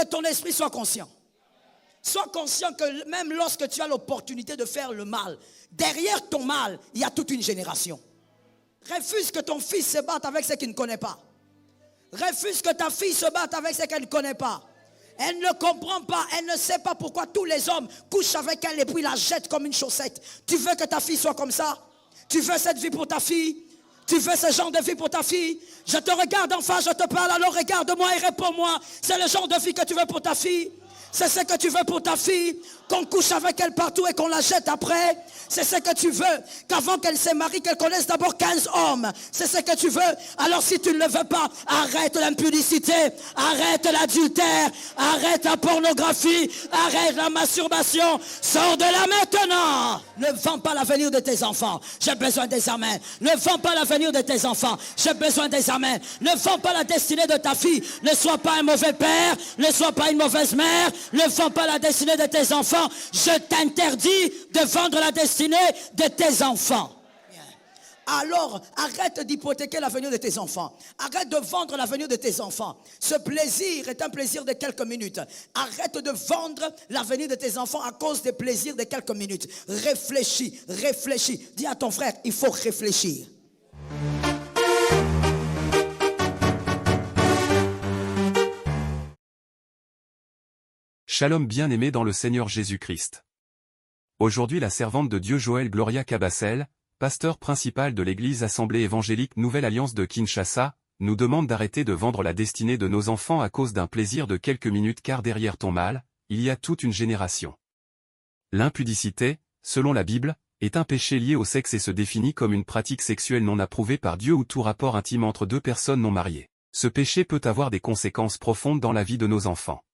Que ton esprit soit conscient. Sois conscient que même lorsque tu as l'opportunité de faire le mal, derrière ton mal, il y a toute une génération. Refuse que ton fils se batte avec ce qu'il ne connaît pas. Refuse que ta fille se batte avec ce qu'elle ne connaît pas. Elle ne comprend pas, elle ne sait pas pourquoi tous les hommes couchent avec elle et puis la jettent comme une chaussette. Tu veux que ta fille soit comme ça? Tu veux cette vie pour ta fille? Tu veux ce genre de vie pour ta fille? Je te regarde en face, je te parle, alors regarde-moi et réponds-moi. C'est le genre de vie que tu veux pour ta fille? C'est ce que tu veux pour ta fille? Qu'on couche avec elle partout et qu'on la jette après? C'est ce que tu veux? Qu'avant qu'elle se marie, qu'elle connaisse d'abord 15 hommes? C'est ce que tu veux? Alors si tu ne le veux pas, arrête l'impudicité, arrête l'adultère, arrête la pornographie, arrête la masturbation, sors de là maintenant! Ne vends pas l'avenir de tes enfants, j'ai besoin des amens. Ne vends pas l'avenir de tes enfants, j'ai besoin des amens. Ne vends pas la destinée de ta fille, ne sois pas un mauvais père, ne sois pas une mauvaise mère, ne vends pas la destinée de tes enfants. Je t'interdis de vendre la destinée de tes enfants. Alors, arrête d'hypothéquer l'avenir de tes enfants. Arrête de vendre l'avenir de tes enfants. Ce plaisir est un plaisir de quelques minutes. Arrête de vendre l'avenir de tes enfants à cause des plaisirs de quelques minutes. Réfléchis, réfléchis. Dis à ton frère, il faut réfléchir. Shalom bien-aimé dans le Seigneur Jésus-Christ. Aujourd'hui la servante de Dieu Joël Gloria Cabassel, pasteur principal de l'église Assemblée évangélique Nouvelle Alliance de Kinshasa, nous demande d'arrêter de vendre la destinée de nos enfants à cause d'un plaisir de quelques minutes car derrière ton mal, il y a toute une génération. L'impudicité, selon la Bible, est un péché lié au sexe et se définit comme une pratique sexuelle non approuvée par Dieu ou tout rapport intime entre deux personnes non mariées. Ce péché peut avoir des conséquences profondes dans la vie de nos enfants.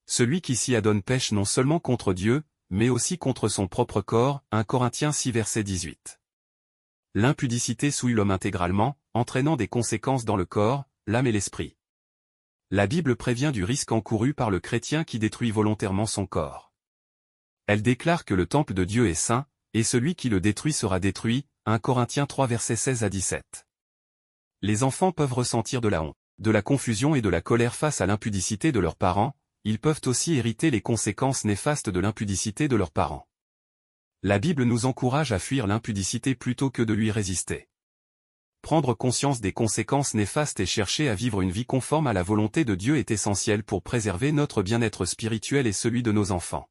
Celui qui s'y adonne pêche non seulement contre Dieu, mais aussi contre son propre corps, 1 Corinthiens 6 verset 18. L'impudicité souille l'homme intégralement, entraînant des conséquences dans le corps, l'âme et l'esprit. La Bible prévient du risque encouru par le chrétien qui détruit volontairement son corps. Elle déclare que le temple de Dieu est saint, et celui qui le détruit sera détruit, 1 Corinthiens 3 versets 16 à 17. Les enfants peuvent ressentir de la honte, de la confusion et de la colère face à l'impudicité de leurs parents. Ils peuvent aussi hériter les conséquences néfastes de l'impudicité de leurs parents. La Bible nous encourage à fuir l'impudicité plutôt que de lui résister. Prendre conscience des conséquences néfastes et chercher à vivre une vie conforme à la volonté de Dieu est essentiel pour préserver notre bien-être spirituel et celui de nos enfants.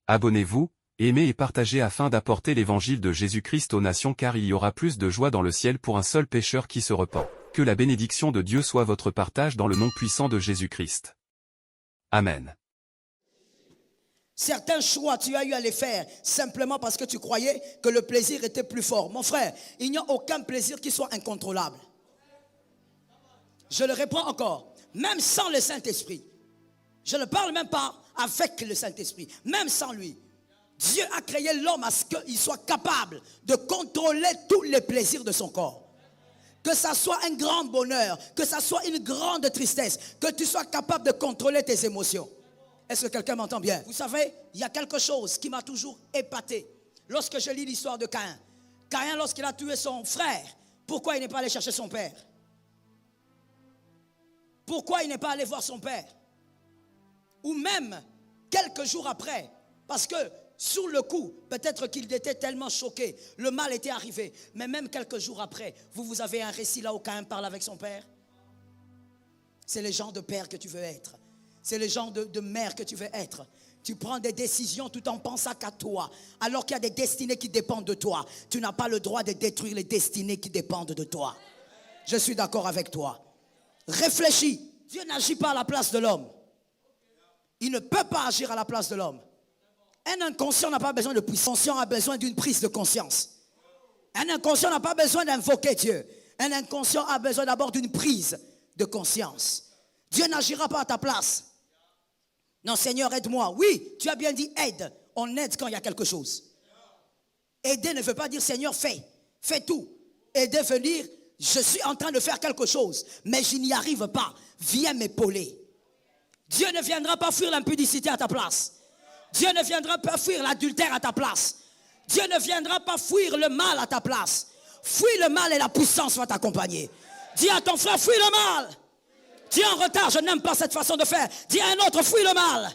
Abonnez-vous, aimez et partagez afin d'apporter l'évangile de Jésus-Christ aux nations car il y aura plus de joie dans le ciel pour un seul pécheur qui se repent. Que la bénédiction de Dieu soit votre partage dans le nom puissant de Jésus-Christ. Amen. Certains choix, tu as eu à les faire simplement parce que tu croyais que le plaisir était plus fort. Mon frère, il n'y a aucun plaisir qui soit incontrôlable. Je le reprends encore. Même sans le Saint-Esprit. Je ne parle même pas avec le Saint-Esprit. Même sans lui. Dieu a créé l'homme à ce qu'il soit capable de contrôler tous les plaisirs de son corps. Que ça soit un grand bonheur, que ça soit une grande tristesse, que tu sois capable de contrôler tes émotions. Est-ce que quelqu'un m'entend bien? Vous savez, il y a quelque chose qui m'a toujours épaté. Lorsque je lis l'histoire de Caïn. Caïn, lorsqu'il a tué son frère, pourquoi il n'est pas allé chercher son père? Pourquoi il n'est pas allé voir son père? Ou même, quelques jours après, parce que sur le coup, peut-être qu'il était tellement choqué, le mal était arrivé, mais même quelques jours après, vous avez un récit là où Caïn parle avec son père. C'est le genre de père que tu veux être. C'est le genre de mère que tu veux être. Tu prends des décisions tout en pensant qu'à toi, alors qu'il y a des destinées qui dépendent de toi. Tu n'as pas le droit de détruire les destinées qui dépendent de toi. Je suis d'accord avec toi. Réfléchis. Dieu n'agit pas à la place de l'homme. Il ne peut pas agir à la place de l'homme. Un inconscient n'a pas besoin de puissance. Un inconscient a besoin d'une prise de conscience. Un inconscient n'a pas besoin d'invoquer Dieu. Un inconscient a besoin d'abord d'une prise de conscience. Dieu n'agira pas à ta place. Non, Seigneur, aide-moi. Oui, tu as bien dit aide. On aide quand il y a quelque chose. Aider ne veut pas dire Seigneur, fais tout. Aider veut dire je suis en train de faire quelque chose, mais je n'y arrive pas. Viens m'épauler. Dieu ne viendra pas fuir l'impudicité à ta place. Dieu ne viendra pas fuir l'adultère à ta place. Dieu ne viendra pas fuir le mal à ta place. Fuis le mal et la puissance va t'accompagner. Dis à ton frère, fuis le mal. Tu es en retard, je n'aime pas cette façon de faire. Dis à un autre, fuis le mal.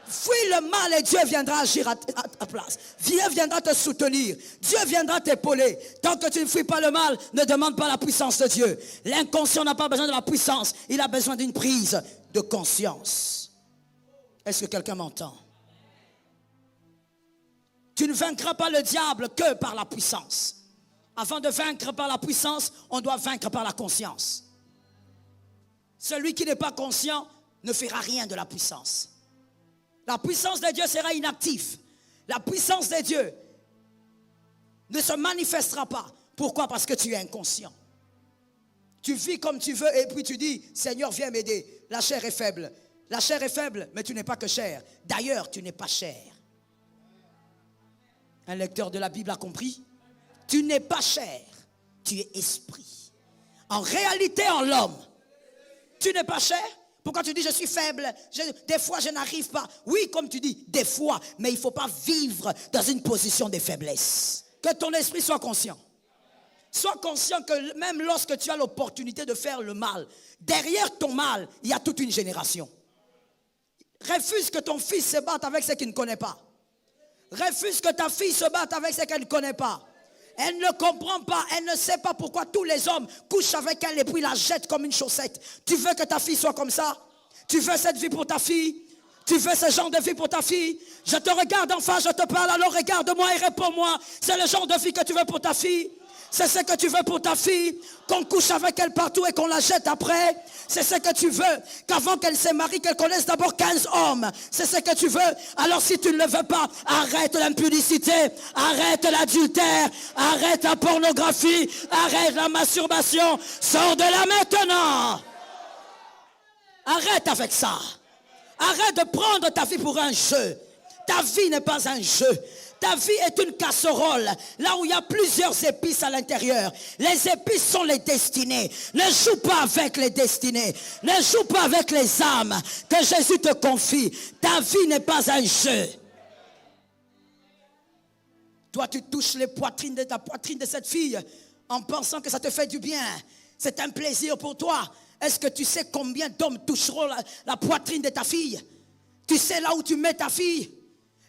Fuis le mal et Dieu viendra agir à ta place. Dieu viendra te soutenir. Dieu viendra t'épauler. Tant que tu ne fuis pas le mal, ne demande pas la puissance de Dieu. L'inconscient n'a pas besoin de la puissance. Il a besoin d'une prise de conscience. Est-ce que quelqu'un m'entend? Tu ne vaincras pas le diable que par la puissance. Avant de vaincre par la puissance, on doit vaincre par la conscience. Celui qui n'est pas conscient ne fera rien de la puissance. La puissance de Dieu sera inactive. La puissance de Dieu ne se manifestera pas. Pourquoi? Parce que tu es inconscient. Tu vis comme tu veux et puis tu dis, Seigneur, viens m'aider. La chair est faible. La chair est faible, mais tu n'es pas que chair. D'ailleurs, tu n'es pas chair. Un lecteur de la Bible a compris? Tu n'es pas chair, tu es esprit. En réalité, en l'homme, tu n'es pas chair. Pourquoi tu dis je suis faible? Des fois je n'arrive pas. Oui, comme tu dis, des fois. Mais il ne faut pas vivre dans une position de faiblesse. Que ton esprit soit conscient. Sois conscient que même lorsque tu as l'opportunité de faire le mal, derrière ton mal, il y a toute une génération. Refuse que ton fils se batte avec ce qu'il ne connaît pas. Refuse que ta fille se batte avec ce qu'elle ne connaît pas. Elle ne comprend pas, elle ne sait pas pourquoi tous les hommes couchent avec elle et puis la jettent comme une chaussette. Tu veux que ta fille soit comme ça? Tu veux cette vie pour ta fille? Tu veux ce genre de vie pour ta fille? Je te regarde en face, je te parle, alors regarde-moi et réponds-moi. C'est le genre de vie que tu veux pour ta fille? C'est ce que tu veux pour ta fille? Qu'on couche avec elle partout et qu'on la jette après? C'est ce que tu veux? Qu'avant qu'elle se marie, qu'elle connaisse d'abord 15 hommes? C'est ce que tu veux? Alors si tu ne le veux pas, arrête l'impudicité, arrête l'adultère, arrête la pornographie, arrête la masturbation. Sors de là maintenant. Arrête avec ça. Arrête de prendre ta vie pour un jeu. Ta vie n'est pas un jeu. Ta vie est une casserole, là où il y a plusieurs épices à l'intérieur. Les épices sont les destinées. Ne joue pas avec les destinées. Ne joue pas avec les âmes que Jésus te confie. Ta vie n'est pas un jeu. Toi, tu touches la poitrine de cette fille en pensant que ça te fait du bien. C'est un plaisir pour toi. Est-ce que tu sais combien d'hommes toucheront la poitrine de ta fille? Tu sais là où tu mets ta fille?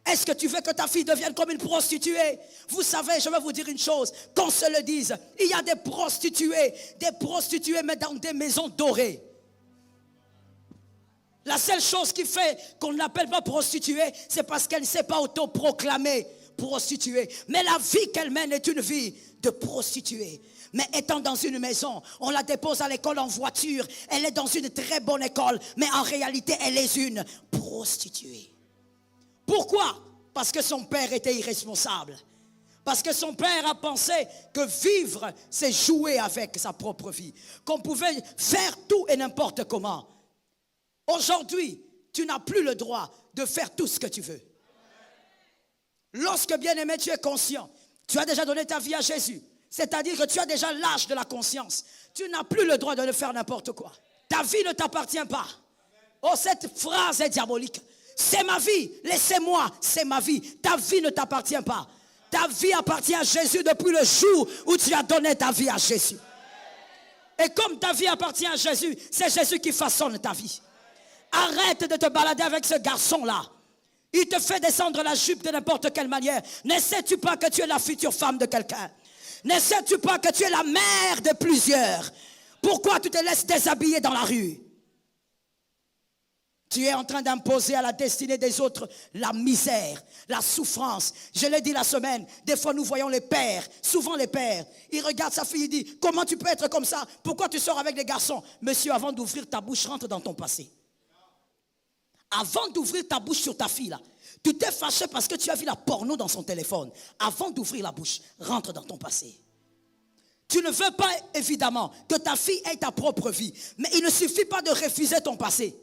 Est-ce que tu veux que ta fille devienne comme une prostituée? Vous savez, je vais vous dire une chose, qu'on se le dise, il y a des prostituées mais dans des maisons dorées. La seule chose qui fait qu'on ne l'appelle pas prostituée, c'est parce qu'elle ne s'est pas autoproclamée prostituée. Mais la vie qu'elle mène est une vie de prostituée. Mais étant dans une maison, on la dépose à l'école en voiture, elle est dans une très bonne école, mais en réalité, elle est une prostituée. Pourquoi? Parce que son père était irresponsable. Parce que son père a pensé que vivre, c'est jouer avec sa propre vie. Qu'on pouvait faire tout et n'importe comment. Aujourd'hui, tu n'as plus le droit de faire tout ce que tu veux. Lorsque, bien-aimé, tu es conscient, tu as déjà donné ta vie à Jésus. C'est-à-dire que tu as déjà l'âge de la conscience. Tu n'as plus le droit de faire n'importe quoi. Ta vie ne t'appartient pas. Oh, cette phrase est diabolique. C'est ma vie, laissez-moi, c'est ma vie. Ta vie ne t'appartient pas. Ta vie appartient à Jésus depuis le jour où tu as donné ta vie à Jésus. Et comme ta vie appartient à Jésus, c'est Jésus qui façonne ta vie. Arrête de te balader avec ce garçon-là. Il te fait descendre la jupe de n'importe quelle manière. Ne sais-tu pas que tu es la future femme de quelqu'un? Ne sais-tu pas que tu es la mère de plusieurs? Pourquoi tu te laisses déshabiller dans la rue? Tu es en train d'imposer à la destinée des autres la misère, la souffrance. Je l'ai dit la semaine, des fois nous voyons les pères, souvent les pères. Ils regardent sa fille et disent, comment tu peux être comme ça? Pourquoi tu sors avec des garçons? Monsieur, avant d'ouvrir ta bouche, rentre dans ton passé. Avant d'ouvrir ta bouche sur ta fille là, tu t'es fâché parce que tu as vu la porno dans son téléphone. Avant d'ouvrir la bouche, rentre dans ton passé. Tu ne veux pas évidemment que ta fille ait ta propre vie, mais il ne suffit pas de refuser ton passé.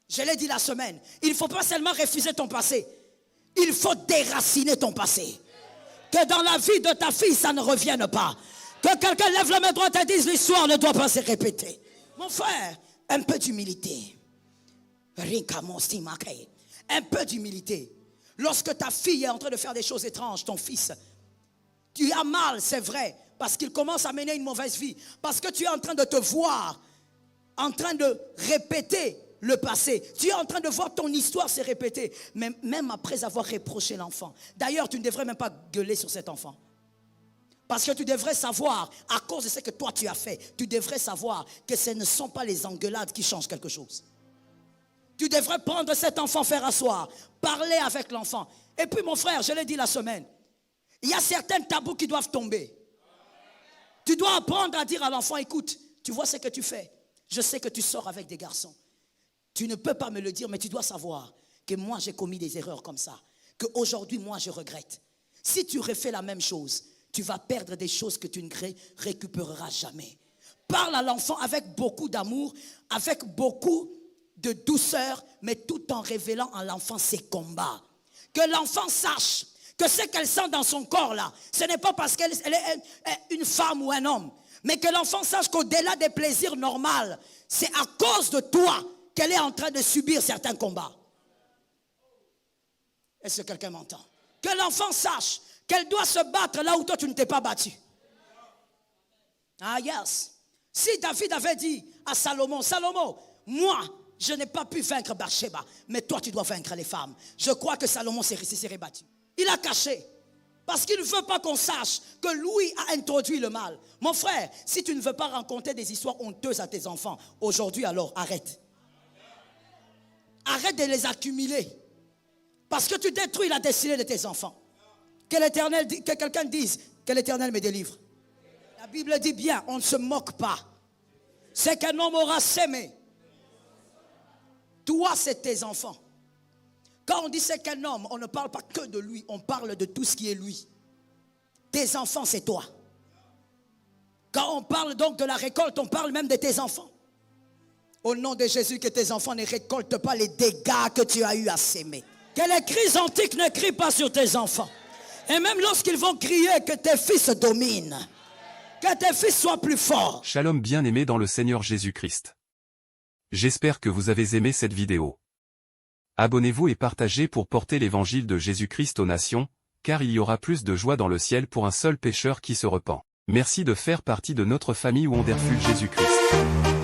Je l'ai dit la semaine, il ne faut pas seulement refuser ton passé, il faut déraciner ton passé. Que dans la vie de ta fille, ça ne revienne pas. Que quelqu'un lève la main droite et dise, l'histoire ne doit pas se répéter. Mon frère, un peu d'humilité. Un peu d'humilité. Lorsque ta fille est en train de faire des choses étranges, ton fils, tu as mal, c'est vrai, parce qu'il commence à mener une mauvaise vie. Parce que tu es en train de te voir en train de répéter le passé. Tu es en train de voir ton histoire se répéter. Même après avoir reproché l'enfant. D'ailleurs, tu ne devrais même pas gueuler sur cet enfant. Parce que tu devrais savoir, à cause de ce que toi tu as fait, tu devrais savoir que ce ne sont pas les engueulades qui changent quelque chose. Tu devrais prendre cet enfant, faire asseoir, parler avec l'enfant. Et puis mon frère, je l'ai dit la semaine, il y a certains tabous qui doivent tomber. Tu dois apprendre à dire à l'enfant, écoute, tu vois ce que tu fais. Je sais que tu sors avec des garçons. Tu ne peux pas me le dire, mais tu dois savoir que moi j'ai commis des erreurs comme ça. Qu'aujourd'hui, moi je regrette. Si tu refais la même chose, tu vas perdre des choses que tu ne récupéreras jamais. Parle à l'enfant avec beaucoup d'amour, avec beaucoup de douceur, mais tout en révélant à l'enfant ses combats. Que l'enfant sache que ce qu'elle sent dans son corps là, ce n'est pas parce qu'elle est une femme ou un homme, mais que l'enfant sache qu'au-delà des plaisirs normaux, c'est à cause de toi qu'elle est en train de subir certains combats. Est-ce que quelqu'un m'entend? Que l'enfant sache qu'elle doit se battre là où toi tu ne t'es pas battu. Ah yes. Si David avait dit à Salomon, Salomon, moi, je n'ai pas pu vaincre Bathsheba, mais toi tu dois vaincre les femmes. Je crois que Salomon s'est battu. Il a caché. Parce qu'il ne veut pas qu'on sache que lui a introduit le mal. Mon frère, si tu ne veux pas raconter des histoires honteuses à tes enfants, aujourd'hui alors arrête. Arrête de les accumuler. Parce que tu détruis la destinée de tes enfants. Que quelqu'un dise que l'Éternel me délivre. La Bible dit bien, on ne se moque pas. C'est qu'un homme aura sémé. Toi, c'est tes enfants. Quand on dit c'est qu'un homme, on ne parle pas que de lui, on parle de tout ce qui est lui. Tes enfants, c'est toi. Quand on parle donc de la récolte, on parle même de tes enfants. Au nom de Jésus, que tes enfants ne récoltent pas les dégâts que tu as eu à s'aimer. Que les cris antiques ne crient pas sur tes enfants. Et même lorsqu'ils vont crier, que tes fils dominent. Que tes fils soient plus forts. Shalom bien-aimés dans le Seigneur Jésus-Christ. J'espère que vous avez aimé cette vidéo. Abonnez-vous et partagez pour porter l'évangile de Jésus-Christ aux nations, car il y aura plus de joie dans le ciel pour un seul pécheur qui se repent. Merci de faire partie de notre famille Wonderful Jésus-Christ.